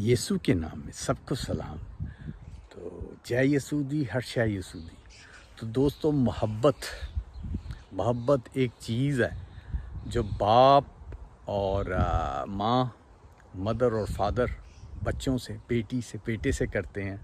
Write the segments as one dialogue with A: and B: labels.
A: यीशु के नाम में सबको सलाम। तो जय यीशु दी, हर्षा यीशु दी। तो दोस्तों, मोहब्बत एक चीज़ है जो बाप और माँ, मदर और फादर बच्चों से, बेटी से, बेटे से करते हैं,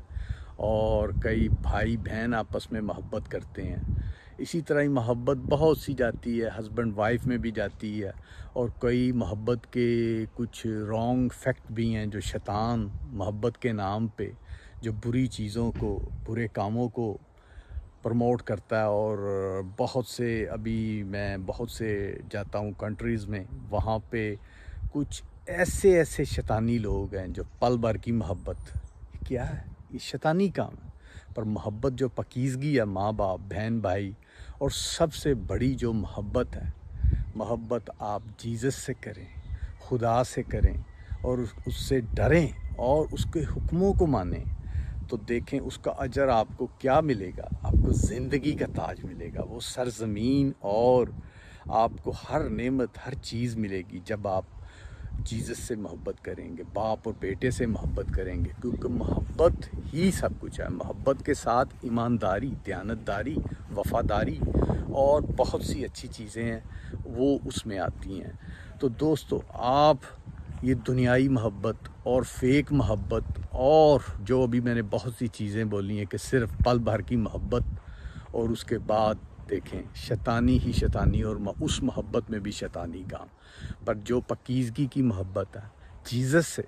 A: और कई भाई बहन आपस में मोहब्बत करते हैं। इसी तरह ही मोहब्बत बहुत सी जाती है, हस्बैंड वाइफ में भी जाती है। और कई मोहब्बत के कुछ रॉन्ग फैक्ट भी हैं जो शैतान मोहब्बत के नाम पे जो बुरी चीज़ों को, बुरे कामों को प्रमोट करता है। और बहुत से, अभी मैं बहुत से जाता हूँ कंट्रीज़ में, वहाँ पे कुछ ऐसे ऐसे शैतानी लोग हैं जो पल भर की मोहब्बत, क्या है ये शैतानी काम है। पर मोहब्बत जो पकीज़गी है, माँ बाप, बहन भाई, और सबसे बड़ी जो मोहब्बत है, मोहब्बत आप जीसस से करें, खुदा से करें, और उससे डरें और उसके हुक्मों को मानें, तो देखें उसका अजर आपको क्या मिलेगा। आपको ज़िंदगी का ताज मिलेगा, वो सरज़मीन, और आपको हर नेमत, हर चीज़ मिलेगी जब आप जीसस से मोहब्बत करेंगे, बाप और बेटे से मोहब्बत करेंगे, क्योंकि मोहब्बत ही सब कुछ है। मोहब्बत के साथ ईमानदारी, दयानतदारी, वफ़ादारी और बहुत सी अच्छी चीज़ें हैं, वो उसमें आती हैं। तो दोस्तों, आप ये दुनियाई मोहब्बत और फेक मोहब्बत, और जो अभी मैंने बहुत सी चीज़ें बोली हैं कि सिर्फ़ पल भर की मोहब्बत, और उसके बाद देखें शैतानी ही शैतानी, और उस मोहब्बत में भी शैतानी काम। पर जो पकीज़गी की मोहब्बत है जीसस से,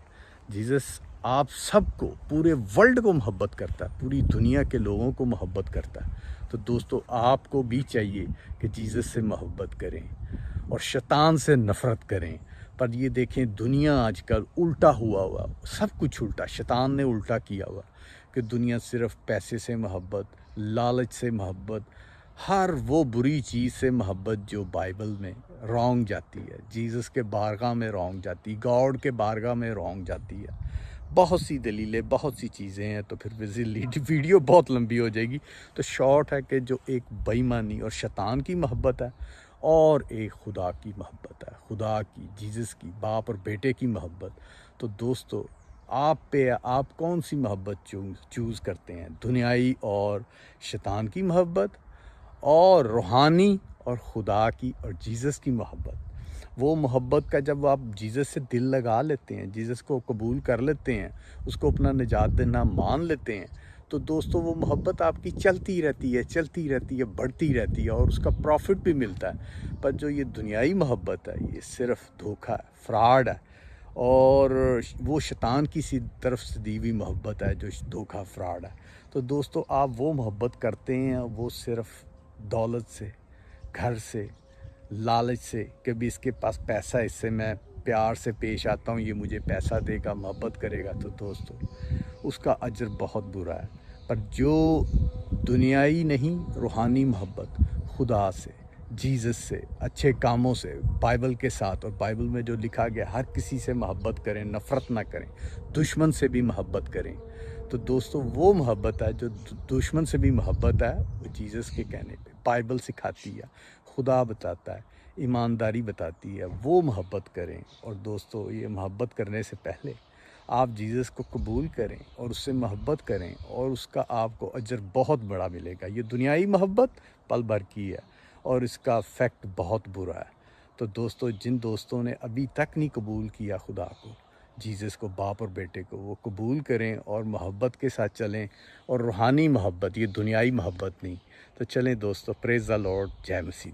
A: जीसस आप सबको, पूरे वर्ल्ड को मोहब्बत करता है, पूरी दुनिया के लोगों को मोहब्बत करता है। तो दोस्तों, आपको भी चाहिए कि जीसस से मोहब्बत करें और शैतान से नफ़रत करें। पर ये देखें, दुनिया आजकल उल्टा हुआ, सब कुछ उल्टा, शैतान ने उल्टा किया हुआ कि दुनिया सिर्फ़ पैसे से मोहब्बत, लालच से मोहब्बत, हर वो बुरी चीज़ से मोहब्बत जो बाइबल में रॉन्ग जाती है, जीसस के बारगाह में रॉन्ग जाती, गॉड के बारगाह में रॉन्ग जाती है। बहुत सी दलीलें, बहुत सी चीज़ें हैं, तो फिर वीडियो बहुत लंबी हो जाएगी। तो शॉर्ट है कि जो एक बेईमानी और शैतान की मोहब्बत है, और एक खुदा की मोहब्बत है, खुदा की, जीसस की, बाप और बेटे की मोहब्बत। तो दोस्तों, आप कौन सी मोहब्बत चूज़ करते हैं, दुनियाई और शैतान की मोहब्बत, और रूहानी और खुदा की और जीसस की मोहब्बत? वो मोहब्बत का जब आप जीसस से दिल लगा लेते हैं, जीसस को कबूल कर लेते हैं, उसको अपना निजात देना मान लेते हैं, तो दोस्तों वो मोहब्बत आपकी चलती रहती है, चलती रहती है, बढ़ती रहती है, और उसका प्रॉफिट भी मिलता है। पर जो ये दुनियाई मोहब्बत है, ये सिर्फ धोखा है, फ्रॉड है, और वो शैतान की सी तरफ से दी हुई मोहब्बत है जो धोखा, फ्रॉड है। तो दोस्तों, आप वो मोहब्बत करते हैं, वो सिर्फ दौलत से, घर से, लालच से, कि भी इसके पास पैसा है, इससे मैं प्यार से पेश आता हूँ, ये मुझे पैसा देगा, मोहब्बत करेगा, तो दोस्तों उसका अजर बहुत बुरा है। पर जो दुनियाई नहीं, रूहानी मोहब्बत, खुदा से, जीसस से, अच्छे कामों से, बाइबल के साथ, और बाइबल में जो लिखा गया, हर किसी से मोहब्बत करें, नफ़रत ना करें, दुश्मन से भी मोहब्बत करें। तो दोस्तों, वो मोहब्बत है जो दुश्मन से भी मोहब्बत है, वो जीसस के कहने पे बाइबल सिखाती है, खुदा बताता है, ईमानदारी बताती है, वो मोहब्बत करें। और दोस्तों, ये मोहब्बत करने से पहले आप जीसस को कबूल करें और उससे मोहब्बत करें, और उसका आपको अजर बहुत बड़ा मिलेगा। ये दुनियाई मोहब्बत पल भर की है, और इसका फैक्ट बहुत बुरा है। तो दोस्तों, जिन दोस्तों ने अभी तक नहीं कबूल किया खुदा को, जीसस को, बाप और बेटे को, वो कबूल करें और मोहब्बत के साथ चलें, और रूहानी मोहब्बत, ये दुनियाई मोहब्बत नहीं। तो चलें दोस्तों, प्रेज़ द लॉर्ड, जय मसीह।